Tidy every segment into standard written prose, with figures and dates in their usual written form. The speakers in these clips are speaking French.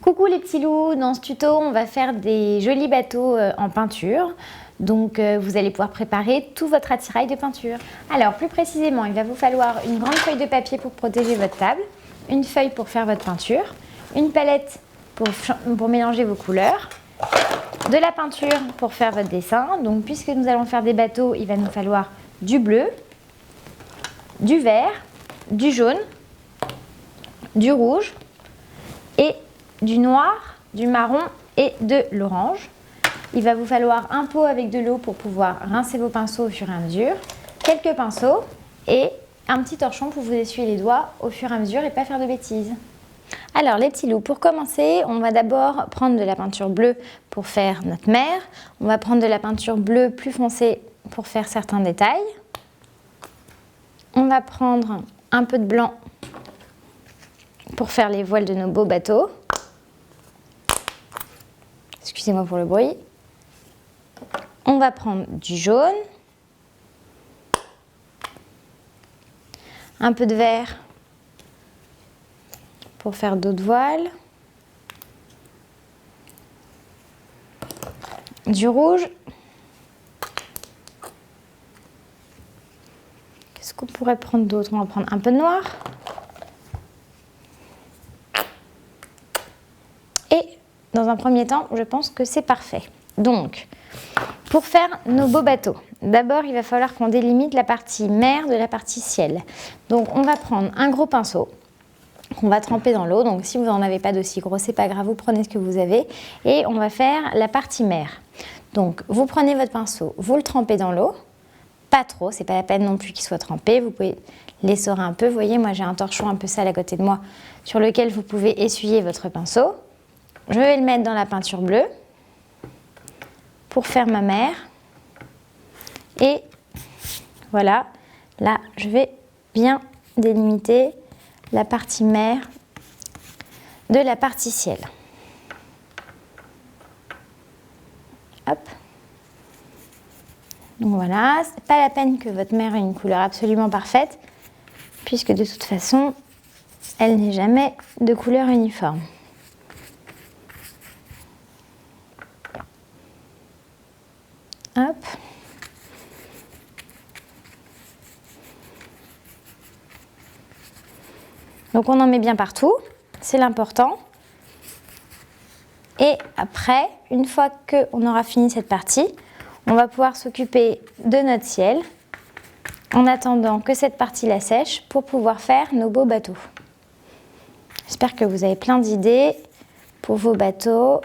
Coucou les petits loups, dans ce tuto on va faire des jolis bateaux en peinture. Donc vous allez pouvoir préparer tout votre attirail de peinture. Alors plus précisément, il va vous falloir une grande feuille de papier pour protéger votre table, une feuille pour faire votre peinture, une palette pour mélanger vos couleurs, de la peinture pour faire votre dessin. Donc puisque nous allons faire des bateaux, il va nous falloir du bleu, du vert, du jaune, du rouge et du noir, du marron et de l'orange. Il va vous falloir un pot avec de l'eau pour pouvoir rincer vos pinceaux au fur et à mesure, quelques pinceaux et un petit torchon pour vous essuyer les doigts au fur et à mesure et pas faire de bêtises. Alors les petits loups, pour commencer, on va d'abord prendre de la peinture bleue pour faire notre mer. On va prendre de la peinture bleue plus foncée pour faire certains détails. On va prendre un peu de blanc pour faire les voiles de nos beaux bateaux. Excusez-moi pour le bruit. On va prendre du jaune, un peu de vert pour faire d'autres voiles, du rouge. Qu'est-ce qu'on pourrait prendre d'autre? On va prendre un peu de noir. Et dans un premier temps, je pense que c'est parfait. Donc, pour faire nos beaux bateaux, d'abord il va falloir qu'on délimite la partie mer de la partie ciel. Donc on va prendre un gros pinceau qu'on va tremper dans l'eau. Donc si vous n'en avez pas d'aussi gros, c'est pas grave, vous prenez ce que vous avez. Et on va faire la partie mer. Donc vous prenez votre pinceau, vous le trempez dans l'eau. Pas trop, c'est pas la peine non plus qu'il soit trempé. Vous pouvez l'essorer un peu. Vous voyez, moi j'ai un torchon un peu sale à côté de moi sur lequel vous pouvez essuyer votre pinceau. Je vais le mettre dans la peinture bleue pour faire ma mer. Et voilà, là je vais bien délimiter la partie mer de la partie ciel. Hop. Donc voilà, c'est pas la peine que votre mer ait une couleur absolument parfaite, puisque de toute façon, elle n'est jamais de couleur uniforme. Hop. Donc on en met bien partout, c'est l'important. Et après, une fois qu'on aura fini cette partie, on va pouvoir s'occuper de notre ciel en attendant que cette partie-là sèche pour pouvoir faire nos beaux bateaux. J'espère que vous avez plein d'idées pour vos bateaux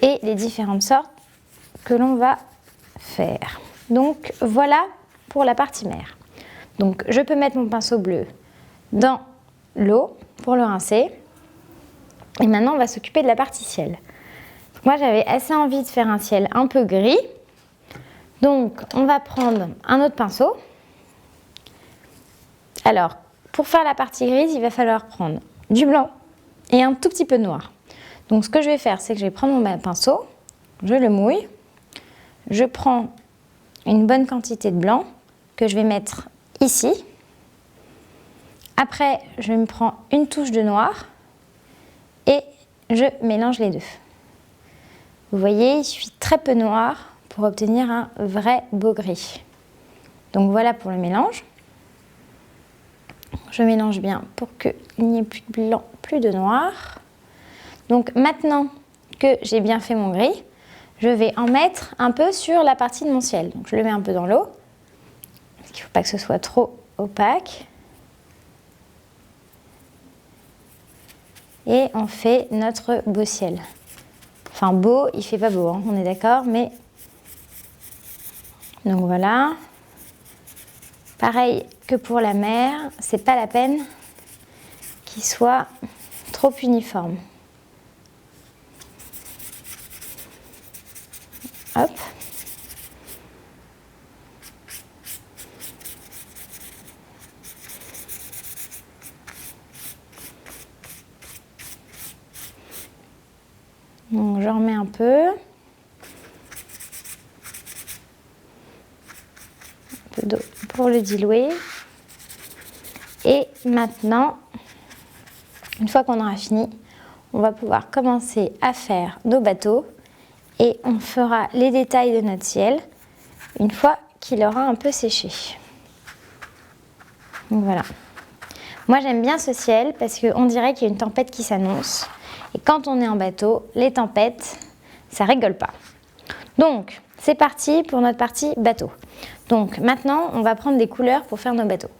et les différentes sortes que l'on va faire. Donc voilà pour la partie mer. Donc je peux mettre mon pinceau bleu dans l'eau pour le rincer. Et maintenant on va s'occuper de la partie ciel. Moi j'avais assez envie de faire un ciel un peu gris. Donc on va prendre un autre pinceau. Alors pour faire la partie grise, il va falloir prendre du blanc et un tout petit peu de noir. Donc ce que je vais faire, c'est que je vais prendre mon pinceau, je le mouille, je prends une bonne quantité de blanc que je vais mettre ici. Après, je me prends une touche de noir et je mélange les deux. Vous voyez, il suffit très peu noir pour obtenir un vrai beau gris. Donc voilà pour le mélange. Je mélange bien pour qu'il n'y ait plus de blanc, plus de noir. Donc maintenant que j'ai bien fait mon gris, je vais en mettre un peu sur la partie de mon ciel. Donc je le mets un peu dans l'eau, parce qu'il ne faut pas que ce soit trop opaque. Et on fait notre beau ciel. Enfin beau, il ne fait pas beau, hein, on est d'accord, mais... Donc voilà. Pareil que pour la mer, c'est pas la peine qu'il soit trop uniforme. Hop. Donc je remets un peu. Un peu d'eau pour le diluer. Et maintenant, Une fois qu'on aura fini, on va pouvoir commencer à faire nos bateaux et on fera les détails de notre ciel une fois qu'il aura un peu séché. Donc voilà. Moi j'aime bien ce ciel parce qu'on dirait qu'il y a une tempête qui s'annonce. Et quand on est en bateau, les tempêtes, ça rigole pas. Donc c'est parti pour notre partie bateau. Donc maintenant on va prendre des couleurs pour faire nos bateaux.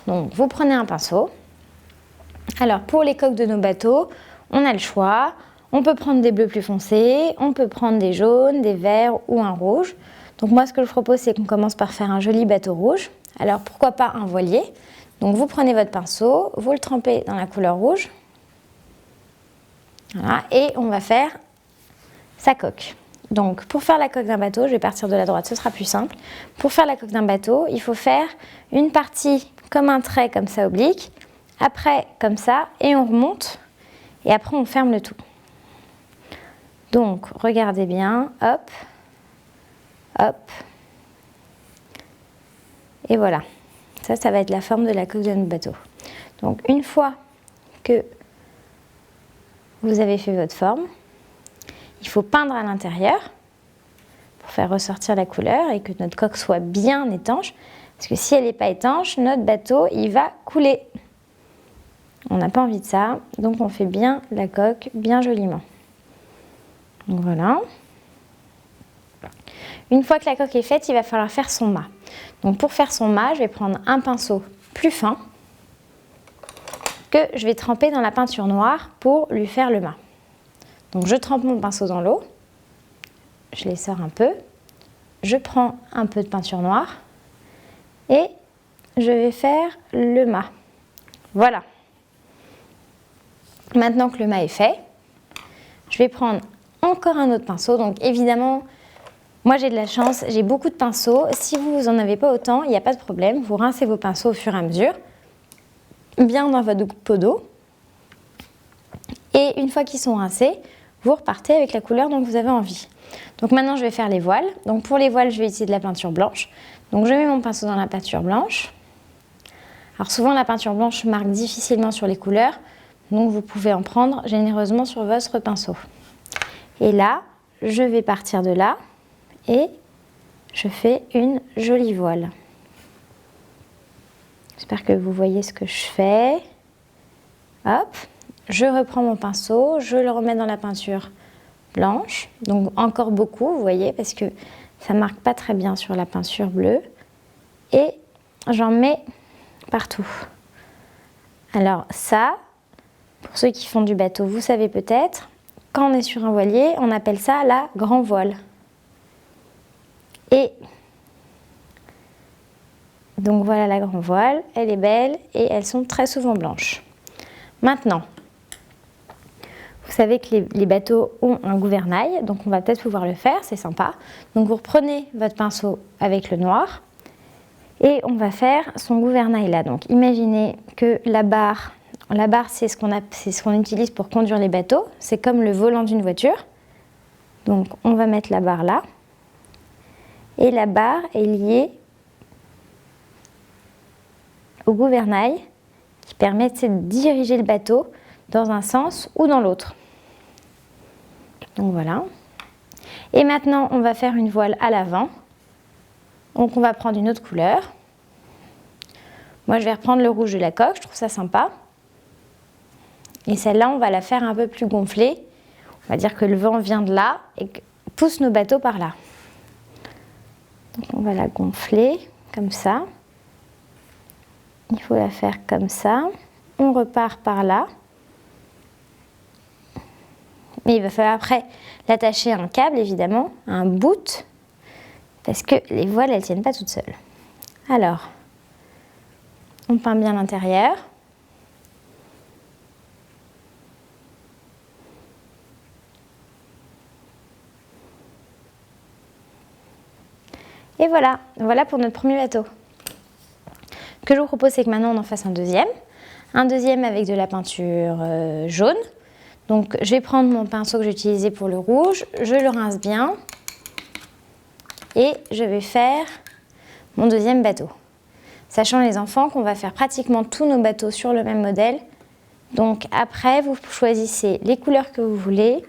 Donc vous prenez un pinceau. Alors pour les coques de nos bateaux, on a le choix. On peut prendre des bleus plus foncés, on peut prendre des jaunes, des verts ou un rouge. Donc moi ce que je propose c'est qu'on commence par faire un joli bateau rouge. Alors pourquoi pas un voilier. Donc vous prenez votre pinceau, vous le trempez dans la couleur rouge. Voilà, et on va faire sa coque. Donc pour faire la coque d'un bateau, je vais partir de la droite, ce sera plus simple. Pour faire la coque d'un bateau, il faut faire une partie comme un trait comme ça oblique, après comme ça, et on remonte, et après on ferme le tout. Donc regardez bien, hop, hop, et voilà. Ça va être la forme de la coque de notre bateau. Donc une fois que vous avez fait votre forme, il faut peindre à l'intérieur pour faire ressortir la couleur et que notre coque soit bien étanche. Parce que si elle n'est pas étanche, notre bateau il va couler. On n'a pas envie de ça, donc on fait bien la coque, bien joliment. Donc voilà. Une fois que la coque est faite, il va falloir faire son mât. Donc pour faire son mât, je vais prendre un pinceau plus fin que je vais tremper dans la peinture noire pour lui faire le mât. Donc je trempe mon pinceau dans l'eau, je les sors un peu, je prends un peu de peinture noire et je vais faire le mât. Voilà. Maintenant que le mât est fait, je vais prendre encore un autre pinceau. Donc évidemment, moi j'ai de la chance, j'ai beaucoup de pinceaux. Si vous n'en avez pas autant, il n'y a pas de problème. Vous rincez vos pinceaux au fur et à mesure, bien dans votre pot d'eau. Et une fois qu'ils sont rincés, vous repartez avec la couleur dont vous avez envie. Donc maintenant je vais faire les voiles. Donc pour les voiles, je vais utiliser de la peinture blanche. Donc je mets mon pinceau dans la peinture blanche. Alors souvent la peinture blanche marque difficilement sur les couleurs. Donc vous pouvez en prendre généreusement sur votre pinceau. Et là, je vais partir de là et je fais une jolie voile. J'espère que vous voyez ce que je fais. Hop, je reprends mon pinceau, je le remets dans la peinture blanche. Donc encore beaucoup, vous voyez, parce que ça ne marque pas très bien sur la peinture bleue. Et j'en mets partout. Alors ça, pour ceux qui font du bateau, vous savez peut-être, quand on est sur un voilier, on appelle ça la grand voile. Et donc voilà la grand voile, elle est belle et elles sont très souvent blanches. Maintenant, vous savez que les bateaux ont un gouvernail, donc on va peut-être pouvoir le faire, c'est sympa. Donc vous reprenez votre pinceau avec le noir et on va faire son gouvernail là. Donc imaginez que la barre c'est ce qu'on utilise pour conduire les bateaux, c'est comme le volant d'une voiture. Donc on va mettre la barre là et la barre est liée au gouvernail qui permet de diriger le bateau dans un sens ou dans l'autre. Donc voilà. Et maintenant, on va faire une voile à l'avant. Donc on va prendre une autre couleur. Moi, je vais reprendre le rouge de la coque, je trouve ça sympa. Et celle-là, on va la faire un peu plus gonflée. On va dire que le vent vient de là et pousse nos bateaux par là. Donc on va la gonfler comme ça. Il faut la faire comme ça. On repart par là. Mais il va falloir après l'attacher à un câble, évidemment, à un bout, parce que les voiles, elles ne tiennent pas toutes seules. Alors, on peint bien l'intérieur. Et voilà, voilà pour notre premier bateau. Ce que je vous propose, c'est que maintenant on en fasse un deuxième. Un deuxième avec de la peinture jaune. Donc je vais prendre mon pinceau que j'ai utilisé pour le rouge, je le rince bien et je vais faire mon deuxième bateau. Sachant les enfants qu'on va faire pratiquement tous nos bateaux sur le même modèle Donc après, vous choisissez les couleurs que vous voulez.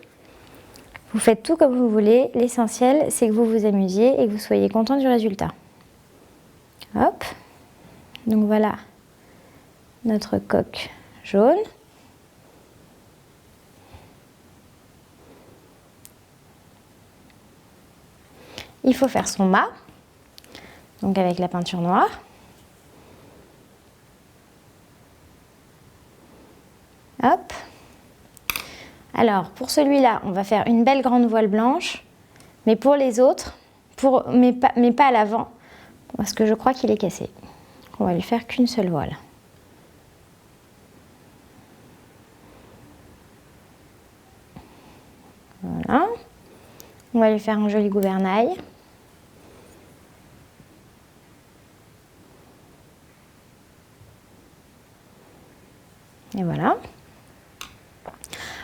Vous faites tout comme vous voulez. L'essentiel, c'est que vous vous amusiez et que vous soyez content du résultat. Hop. Donc voilà notre coque jaune. Il faut faire son mât, donc avec la peinture noire. Hop. Alors, pour celui-là, on va faire une belle grande voile blanche, mais pour les autres, mais pas à l'avant, parce que je crois qu'il est cassé. On va lui faire qu'une seule voile. Voilà. On va lui faire un joli gouvernail. Et voilà.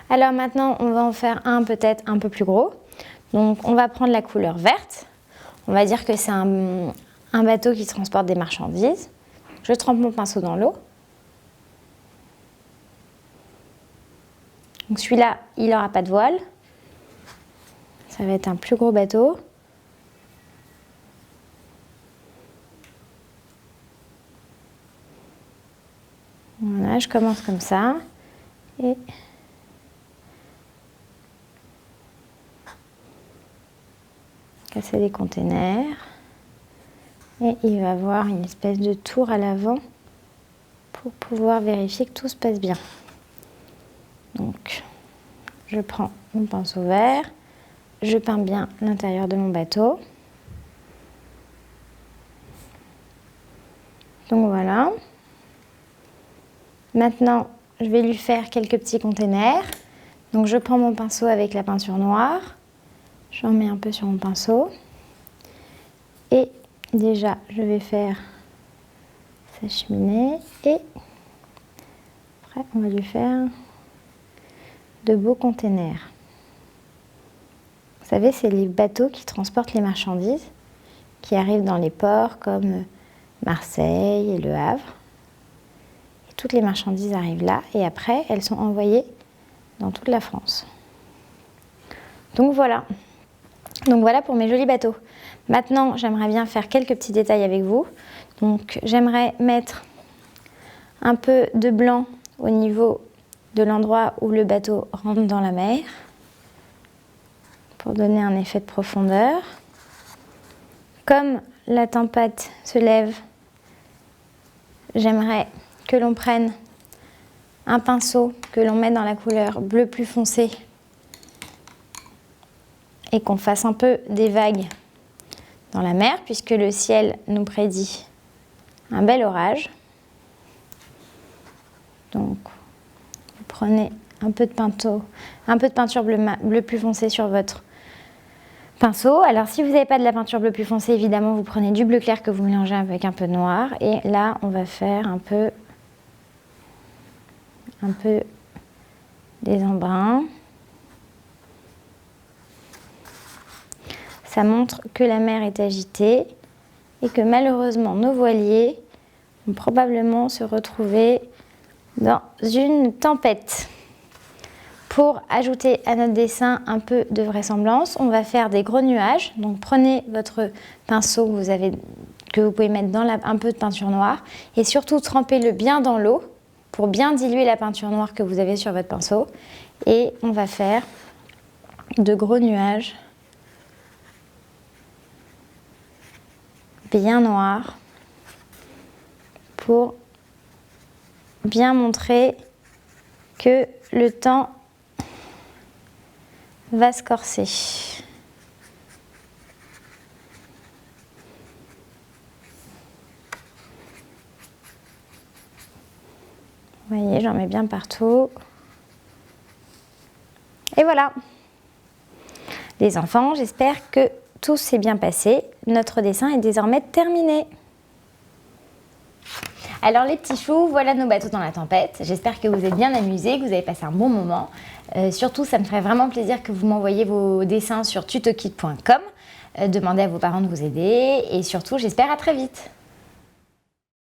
Alors maintenant, on va en faire un peut-être un peu plus gros. Donc on va prendre la couleur verte. On va dire que c'est un bateau qui transporte des marchandises. Je trempe mon pinceau dans l'eau. Donc celui-là, il n'aura pas de voile. Ça va être un plus gros bateau. Voilà, je commence comme ça. Et casser les containers. Et il va avoir une espèce de tour à l'avant pour pouvoir vérifier que tout se passe bien. Donc, je prends mon pinceau vert, je peins bien l'intérieur de mon bateau. Donc voilà. Maintenant, je vais lui faire quelques petits containers. Donc je prends mon pinceau avec la peinture noire, j'en mets un peu sur mon pinceau. Et déjà, je vais faire sa cheminée et après, on va lui faire de beaux containers. Vous savez, c'est les bateaux qui transportent les marchandises qui arrivent dans les ports comme Marseille et Le Havre. Et toutes les marchandises arrivent là et après, elles sont envoyées dans toute la France. Donc voilà. Donc voilà pour mes jolis bateaux. Maintenant, j'aimerais bien faire quelques petits détails avec vous. Donc j'aimerais mettre un peu de blanc au niveau de l'endroit où le bateau rentre dans la mer pour donner un effet de profondeur. Comme la tempête se lève, j'aimerais que l'on prenne un pinceau que l'on met dans la couleur bleu plus foncé et qu'on fasse un peu des vagues dans la mer puisque le ciel nous prédit un bel orage. Donc vous prenez un peu de peinture bleu plus foncé sur votre pinceau. Alors si vous n'avez pas de la peinture bleu plus foncé, évidemment vous prenez du bleu clair que vous mélangez avec un peu de noir et là on va faire un peu des embruns. Ça montre que la mer est agitée et que malheureusement nos voiliers vont probablement se retrouver dans une tempête. Pour ajouter à notre dessin un peu de vraisemblance, on va faire des gros nuages. Donc prenez votre pinceau que vous pouvez mettre dans un peu de peinture noire et surtout trempez-le bien dans l'eau pour bien diluer la peinture noire que vous avez sur votre pinceau. Et on va faire de gros nuages bien noirs pour bien montrer que le temps va se corser. Vous voyez, j'en mets bien partout. Et voilà. Les enfants, j'espère que tout s'est bien passé. Notre dessin est désormais terminé. Alors les petits choux, voilà nos bateaux dans la tempête. J'espère que vous êtes bien amusés, que vous avez passé un bon moment. Surtout, ça me ferait vraiment plaisir que vous m'envoyiez vos dessins sur tutokit.com. Demandez à vos parents de vous aider. Et surtout, j'espère à très vite.